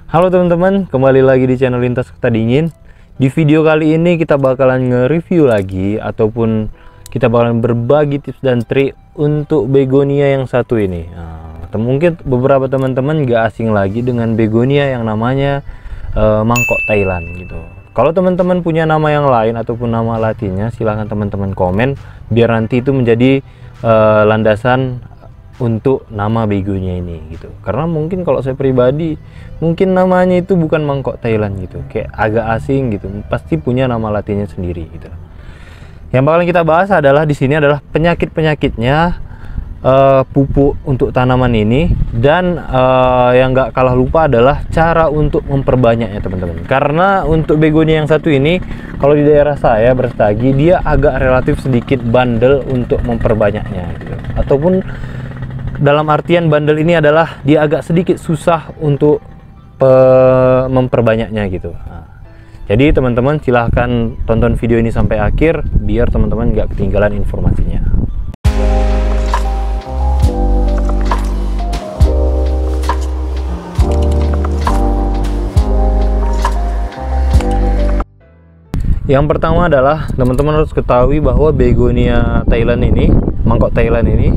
Halo teman-teman, kembali lagi di channel Lintas Kota Dingin. Di video kali ini kita bakalan nge-review lagi ataupun kita bakalan berbagi tips dan trik untuk begonia yang satu ini. Nah, mungkin beberapa teman-teman gak asing lagi dengan begonia yang namanya mangkok Thailand gitu. Kalau teman-teman punya nama yang lain ataupun nama latinnya, silahkan teman-teman komen biar nanti itu menjadi landasan untuk nama begonia ini gitu. Karena mungkin kalau saya pribadi mungkin namanya itu bukan mangkok Thailand gitu, kayak agak asing gitu, pasti punya nama latinnya sendiri gitu. Yang bakalan kita bahas adalah di sini adalah penyakit-penyakitnya pupuk untuk tanaman ini, dan yang gak kalah lupa adalah cara untuk memperbanyaknya teman-teman. Karena untuk begonia yang satu ini, kalau di daerah saya Brastagi, dia agak relatif sedikit bandel untuk memperbanyaknya gitu. Ataupun dalam artian bandel ini adalah dia agak sedikit susah untuk memperbanyaknya gitu. Nah, jadi teman-teman silahkan tonton video ini sampai akhir biar teman-teman nggak ketinggalan informasinya. Yang pertama adalah teman-teman harus ketahui bahwa begonia Thailand ini, mangkok Thailand ini,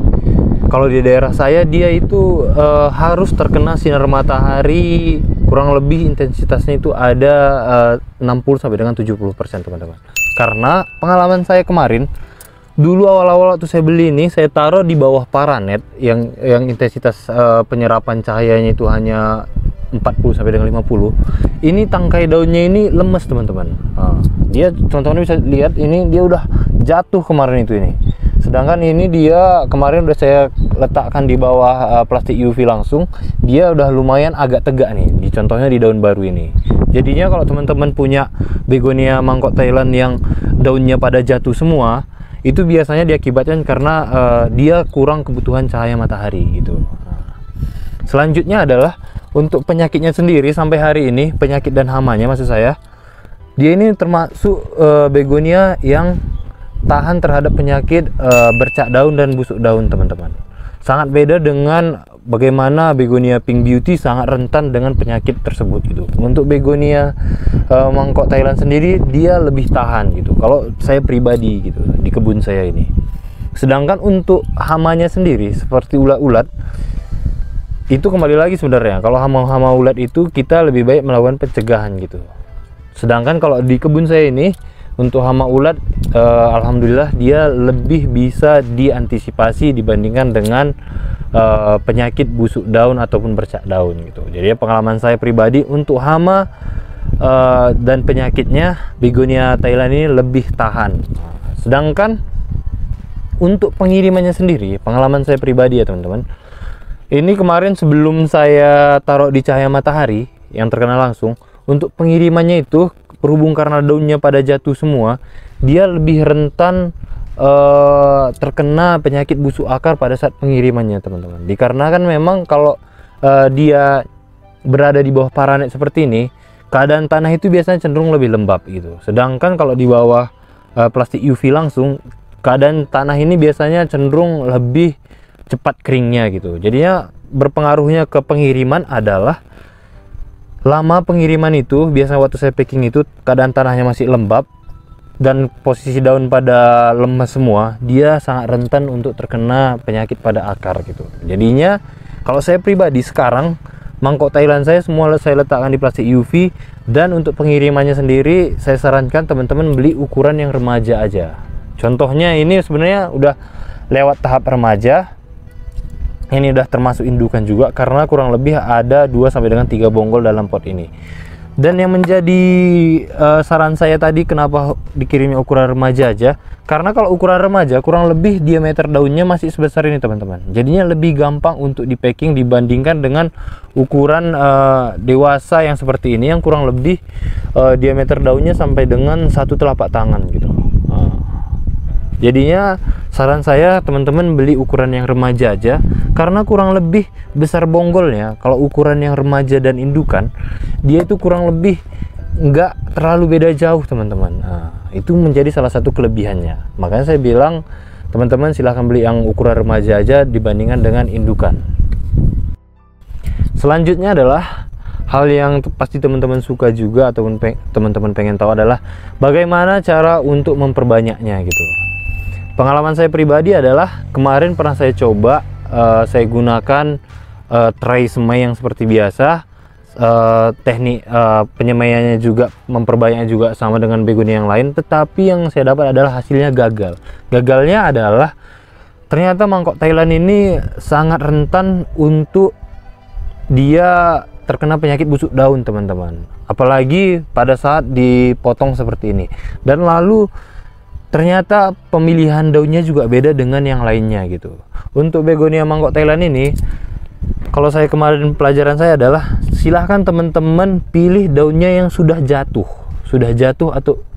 kalau di daerah saya dia itu harus terkena sinar matahari kurang lebih intensitasnya itu ada 60 sampai dengan 70% teman-teman. Karena pengalaman saya kemarin, dulu awal-awal waktu saya beli ini saya taruh di bawah paranet yang intensitas penyerapan cahayanya itu hanya 40 sampai dengan 50. Ini tangkai daunnya ini lemes teman-teman. Dia teman-teman bisa lihat ini dia udah jatuh kemarin itu ini. Sedangkan ini dia kemarin udah saya letakkan di bawah plastik UV langsung, dia udah lumayan agak tegak nih. Contohnya di daun baru ini. Jadinya kalau teman-teman punya begonia mangkok Thailand yang daunnya pada jatuh semua, itu biasanya diakibatkan karena dia kurang kebutuhan cahaya matahari gitu. Selanjutnya adalah untuk penyakitnya sendiri sampai hari ini, penyakit dan hamanya maksud saya, dia ini termasuk begonia yang tahan terhadap penyakit bercak daun dan busuk daun teman-teman. Sangat beda dengan bagaimana begonia pink beauty sangat rentan dengan penyakit tersebut gitu. Untuk begonia mangkok Thailand sendiri dia lebih tahan gitu, kalau saya pribadi gitu di kebun saya ini. Sedangkan untuk hamanya sendiri seperti ulat-ulat, itu kembali lagi sebenarnya kalau hama-hama ulat itu kita lebih baik melakukan pencegahan gitu. Sedangkan kalau di kebun saya ini untuk hama ulat, alhamdulillah dia lebih bisa diantisipasi dibandingkan dengan penyakit busuk daun ataupun bercak daun gitu. Jadi pengalaman saya pribadi untuk hama dan penyakitnya begonia Thailand ini lebih tahan. Sedangkan untuk pengirimannya sendiri, pengalaman saya pribadi ya teman-teman, ini kemarin sebelum saya taruh di cahaya matahari yang terkena langsung, untuk pengirimannya itu berhubung karena daunnya pada jatuh semua, dia lebih rentan terkena penyakit busuk akar pada saat pengirimannya teman-teman. Dikarenakan memang kalau dia berada di bawah paranet seperti ini, keadaan tanah itu biasanya cenderung lebih lembab gitu. Sedangkan kalau di bawah plastik UV langsung, keadaan tanah ini biasanya cenderung lebih cepat keringnya gitu. Jadinya berpengaruhnya ke pengiriman adalah lama pengiriman itu. Biasanya waktu saya packing itu keadaan tanahnya masih lembab dan posisi daun pada lemas semua, dia sangat rentan untuk terkena penyakit pada akar gitu. Jadinya kalau saya pribadi sekarang mangkok Thailand saya semua saya letakkan di plastik UV, dan untuk pengirimannya sendiri saya sarankan teman-teman beli ukuran yang remaja aja. Contohnya ini sebenarnya udah lewat tahap remaja. Ini udah termasuk indukan juga karena kurang lebih ada 2 sampai dengan 3 bonggol dalam pot ini. Dan yang menjadi saran saya tadi kenapa dikirimnya ukuran remaja aja, karena kalau ukuran remaja kurang lebih diameter daunnya masih sebesar ini teman-teman. Jadinya lebih gampang untuk di packing dibandingkan dengan ukuran dewasa yang seperti ini yang kurang lebih diameter daunnya sampai dengan 1 telapak tangan gitu. Jadinya saran saya teman-teman beli ukuran yang remaja aja, karena kurang lebih besar bonggolnya. Kalau ukuran yang remaja dan indukan, dia itu kurang lebih nggak terlalu beda jauh teman-teman. Itu menjadi salah satu kelebihannya. Makanya saya bilang teman-teman silahkan beli yang ukuran remaja aja dibandingkan dengan indukan. Selanjutnya adalah hal yang pasti teman-teman suka juga ataupun teman-teman pengen tahu adalah bagaimana cara untuk memperbanyaknya gitu. Pengalaman saya pribadi adalah kemarin pernah saya coba, saya gunakan tray semai yang seperti biasa, teknik penyemaiannya juga, memperbanyaknya juga sama dengan begonia yang lain, tetapi yang saya dapat adalah hasilnya gagal. Gagalnya adalah ternyata mangkok Thailand ini sangat rentan untuk dia terkena penyakit busuk daun, teman-teman. Apalagi pada saat dipotong seperti ini. Dan lalu ternyata pemilihan daunnya juga beda dengan yang lainnya gitu. Untuk begonia mangkok Thailand ini, kalau saya kemarin pelajaran saya adalah silahkan teman-teman pilih daunnya yang sudah jatuh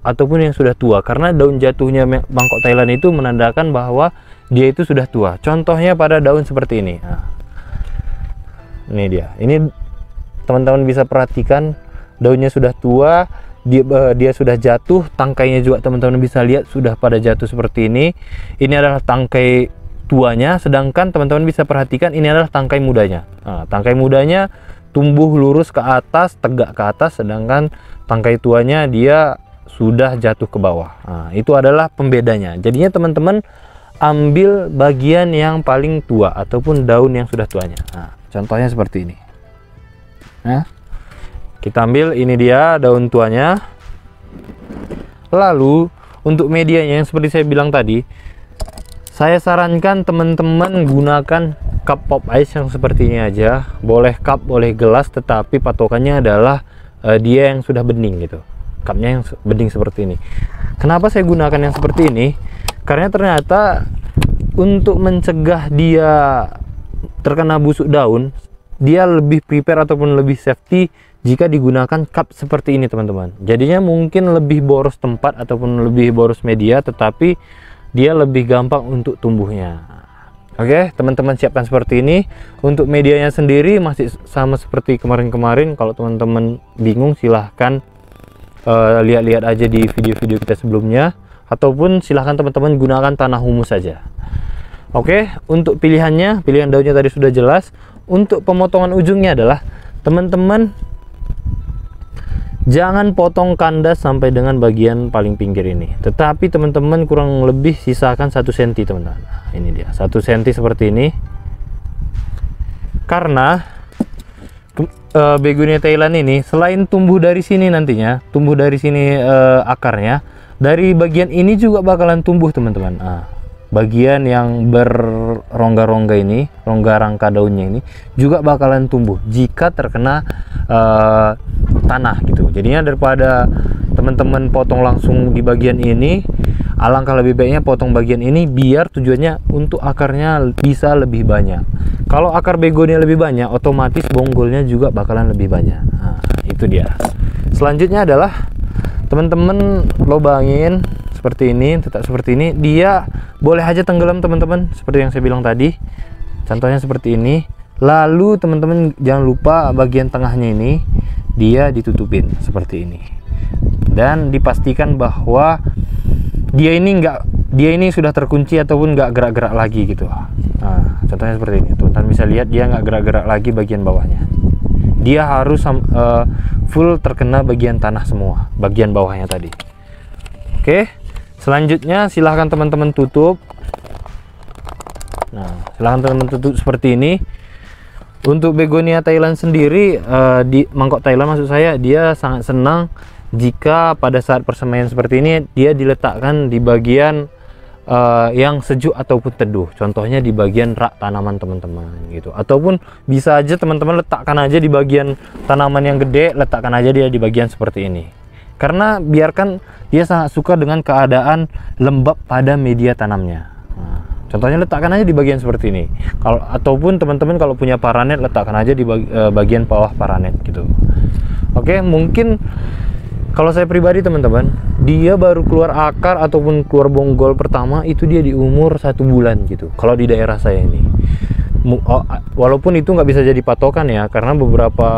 ataupun yang sudah tua, karena daun jatuhnya mangkok Thailand itu menandakan bahwa dia itu sudah tua. Contohnya pada daun seperti ini. Nah, ini dia. Ini teman-teman bisa perhatikan daunnya sudah tua, dia sudah jatuh, tangkainya juga teman-teman bisa lihat sudah pada jatuh seperti ini. Ini adalah tangkai tuanya, sedangkan teman-teman bisa perhatikan ini adalah tangkai mudanya. Nah, tangkai mudanya tumbuh lurus ke atas, tegak ke atas, sedangkan tangkai tuanya dia sudah jatuh ke bawah. Nah, itu adalah pembedanya. Jadinya teman-teman ambil bagian yang paling tua ataupun daun yang sudah tuanya. Nah, contohnya seperti ini. Nah, kita ambil, ini dia daun tuanya. Lalu untuk medianya yang seperti saya bilang tadi, saya sarankan teman-teman gunakan cup pop ice yang seperti ini aja. Boleh cup, boleh gelas, tetapi patokannya adalah dia yang sudah bening gitu. Cupnya yang bening seperti ini. Kenapa saya gunakan yang seperti ini? Karena ternyata untuk mencegah dia terkena busuk daun, dia lebih prepare ataupun lebih safety jika digunakan cup seperti ini, teman-teman. Jadinya mungkin lebih boros tempat ataupun lebih boros media, tetapi dia lebih gampang untuk tumbuhnya. Oke, teman-teman siapkan seperti ini. Untuk medianya sendiri masih sama seperti kemarin-kemarin. Kalau teman-teman bingung, silahkan lihat-lihat aja di video-video kita sebelumnya, ataupun silahkan teman-teman gunakan tanah humus saja. Oke, untuk pilihan daunnya tadi sudah jelas. Untuk pemotongan ujungnya adalah teman-teman jangan potong kandas sampai dengan bagian paling pinggir ini, tetapi teman-teman kurang lebih sisakan 1 cm, teman-teman. Nah, ini dia 1 cm seperti ini. Karena begonia Thailand ini selain tumbuh dari sini, nantinya tumbuh dari sini akarnya, dari bagian ini juga bakalan tumbuh, teman-teman. Nah, bagian yang berrongga-rongga ini, rongga rangka daunnya ini juga bakalan tumbuh jika terkena tanah gitu. Jadinya daripada teman-teman potong langsung di bagian ini, alangkah lebih baiknya potong bagian ini biar tujuannya untuk akarnya bisa lebih banyak. Kalau akar begonia lebih banyak, otomatis bonggolnya juga bakalan lebih banyak. Nah, itu dia. Selanjutnya adalah teman-teman lobangin seperti ini, tetap seperti ini. Dia boleh aja tenggelam, teman-teman, seperti yang saya bilang tadi. Contohnya seperti ini. Lalu teman-teman jangan lupa bagian tengahnya ini dia ditutupin seperti ini, dan dipastikan bahwa dia ini sudah terkunci ataupun nggak gerak-gerak lagi gitu. Nah, contohnya seperti ini, teman-teman bisa lihat dia nggak gerak-gerak lagi bagian bawahnya. Dia harus full terkena bagian tanah semua, bagian bawahnya tadi. Oke, selanjutnya silahkan teman-teman tutup. Nah, silahkan teman-teman tutup seperti ini. Untuk begonia Thailand sendiri, di mangkok Thailand maksud saya, dia sangat senang jika pada saat persemaian seperti ini dia diletakkan di bagian yang sejuk ataupun teduh. Contohnya di bagian rak tanaman, teman-teman gitu. Ataupun bisa aja teman-teman letakkan aja di bagian tanaman yang gede, letakkan aja dia di bagian seperti ini. Karena biarkan dia sangat suka dengan keadaan lembab pada media tanamnya. Nah, contohnya letakkan aja di bagian seperti ini. Ataupun teman-teman kalau punya paranet, letakkan aja di bagian bawah paranet gitu. Oke, mungkin kalau saya pribadi, teman-teman, dia baru keluar akar ataupun keluar bonggol pertama itu dia di umur 1 bulan gitu. Kalau di daerah saya ini, walaupun itu nggak bisa jadi patokan ya, karena beberapa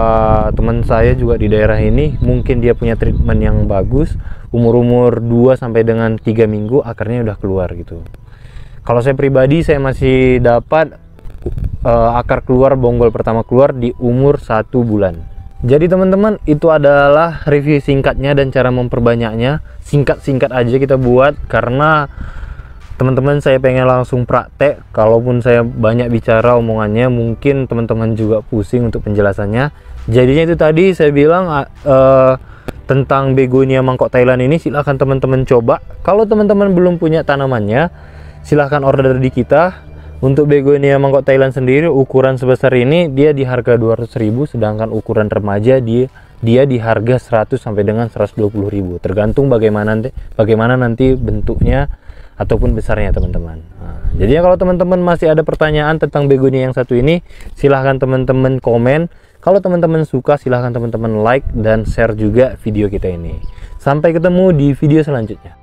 teman saya juga di daerah ini mungkin dia punya treatment yang bagus, umur 2 sampai dengan 3 minggu akarnya udah keluar gitu. Kalau saya pribadi, saya masih dapat akar keluar, bonggol pertama keluar di umur 1 bulan. Jadi teman-teman, itu adalah review singkatnya dan cara memperbanyaknya. Singkat-singkat aja kita buat karena teman-teman saya pengen langsung praktek. Kalaupun saya banyak bicara omongannya, mungkin teman-teman juga pusing untuk penjelasannya. Jadinya itu tadi saya bilang tentang begonia mangkok Thailand ini, silahkan teman-teman coba. Kalau teman-teman belum punya tanamannya, silahkan order di kita. Untuk begonia mangkok Thailand sendiri ukuran sebesar ini dia di harga 200.000, sedangkan ukuran remaja dia di harga 100 sampai dengan 120.000, tergantung bagaimana nanti bentuknya ataupun besarnya teman-teman. Nah, jadinya kalau teman-teman masih ada pertanyaan tentang begonia yang satu ini, silahkan teman-teman komen. Kalau teman-teman suka, silahkan teman-teman like dan share juga video kita ini. Sampai ketemu di video selanjutnya.